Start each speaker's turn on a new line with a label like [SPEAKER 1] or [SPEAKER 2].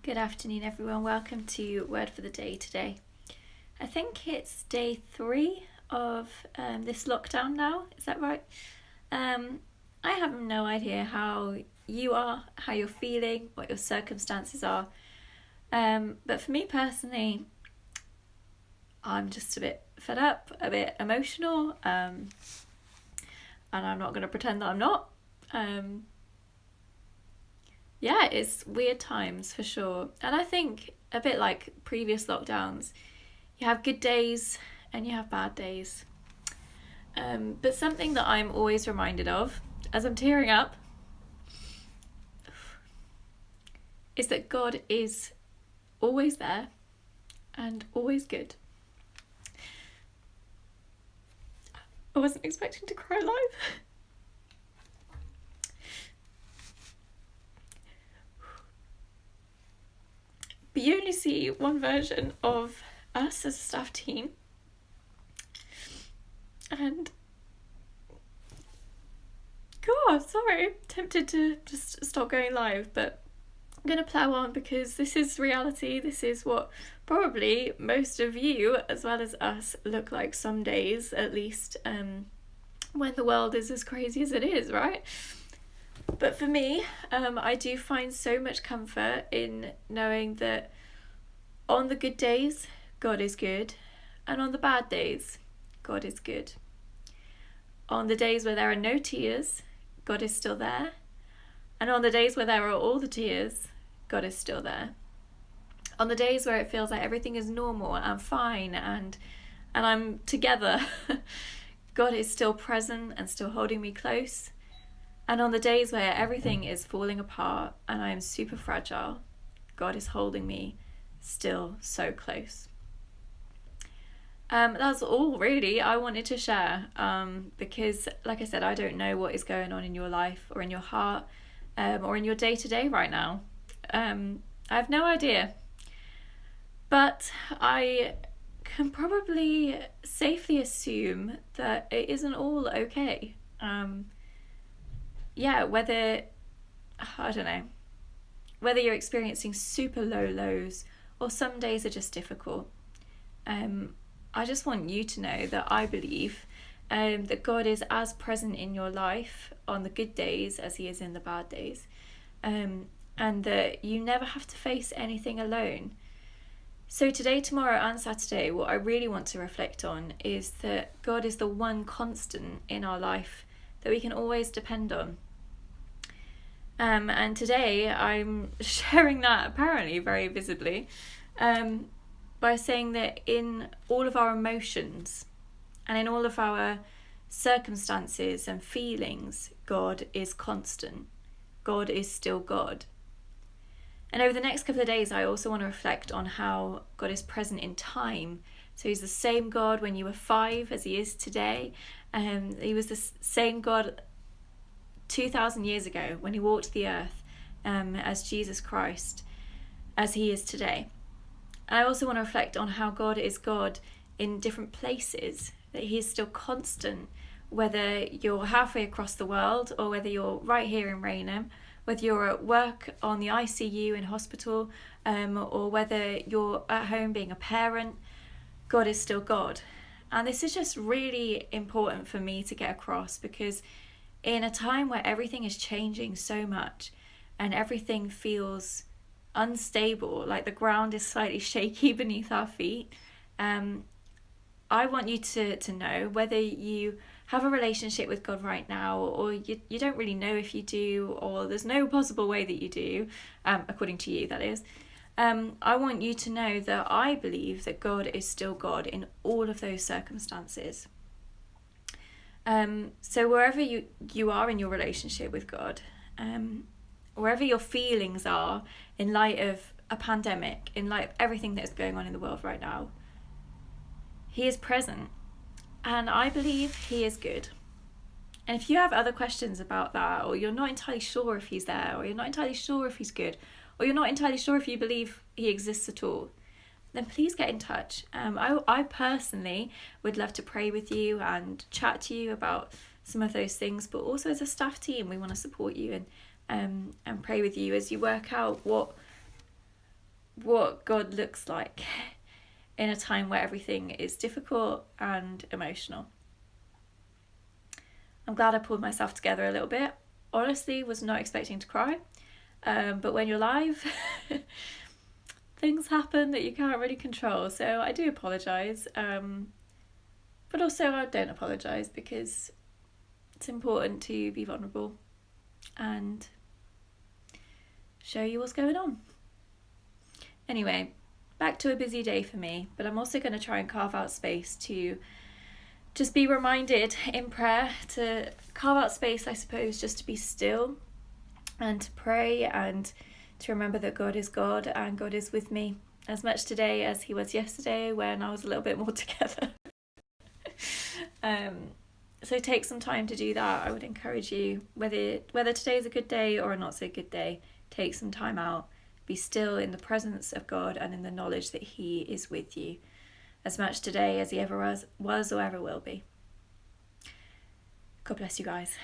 [SPEAKER 1] Good afternoon, everyone. Welcome to Word for the Day today. I think it's day 3 of this lockdown now. Is that right? I have no idea how you are, how you're feeling, what your circumstances are. But for me personally, I'm just a bit fed up, a bit emotional, and I'm not going to pretend that I'm not. Yeah, it's weird times for sure. And I think a bit like previous lockdowns, you have good days and you have bad days. But something that I'm always reminded of as I'm tearing up is that God is always there and always good. I wasn't expecting to cry live. But you only see one version of us as a staff team. And God, sorry, tempted to just stop going live, but I'm going to plough on because this is reality. This is what probably most of you, as well as us, look like some days, at least, when the world is as crazy as it is, right? But for me, I do find so much comfort in knowing that on the good days, God is good, and on the bad days, God is good. On the days where there are no tears, God is still there, and on the days where there are all the tears, God is still there. On the days where it feels like everything is normal and fine and I'm together, God is still present and still holding me close. And on the days where everything is falling apart and I am super fragile, God is holding me still so close. That's all really I wanted to share, because like I said, I don't know what is going on in your life or in your heart, or in your day-to-day right now. I have no idea. But I can probably safely assume that it isn't all okay. Whether you're experiencing super low lows or some days are just difficult. I just want you to know that I believe that God is as present in your life on the good days as he is in the bad days, and that you never have to face anything alone. So today, tomorrow and Saturday, what I really want to reflect on is that God is the one constant in our life that we can always depend on. And today I'm sharing that apparently very visibly by saying that in all of our emotions and in all of our circumstances and feelings, God is constant. God is still God. And over the next couple of days, I also want to reflect on how God is present in time. So he's the same God when you were 5 as he is today. He was the same God 2,000 years ago when he walked the earth as Jesus Christ, as he is today. And I also want to reflect on how God is God in different places, that he is still constant, whether you're halfway across the world or whether you're right here in Rainham, whether you're at work on the ICU in hospital, or whether you're at home being a parent, God is still God. And this is just really important for me to get across, because in a time where everything is changing so much and everything feels unstable, like the ground is slightly shaky beneath our feet, I want you to know, whether you have a relationship with God right now or you don't really know if you do, or there's no possible way that you do, according to you that is, I want you to know that I believe that God is still God in all of those circumstances. So wherever you are in your relationship with God, wherever your feelings are in light of a pandemic, in light of everything that is going on in the world right now, he is present, and I believe he is good. And if you have other questions about that, or you're not entirely sure if he's there, or you're not entirely sure if he's good, or you're not entirely sure if you believe he exists at all, then please get in touch. I personally would love to pray with you and chat to you about some of those things, but also as a staff team, we want to support you and pray with you as you work out what what God looks like in a time where everything is difficult and emotional. I'm glad I pulled myself together a little bit. Honestly, was not expecting to cry, but when you're live, things happen that you can't really control. So I do apologise, but also I don't apologise, because it's important to be vulnerable and show you what's going on. Anyway, back to a busy day for me, but I'm also going to try and carve out space to just be reminded in prayer, to carve out space, I suppose, just to be still and to pray and to remember that God is God and God is with me as much today as he was yesterday when I was a little bit more together. So take some time to do that. I would encourage you, whether today is a good day or a not so good day, take some time out, be still in the presence of God and in the knowledge that he is with you as much today as he ever was or ever will be. God bless you guys.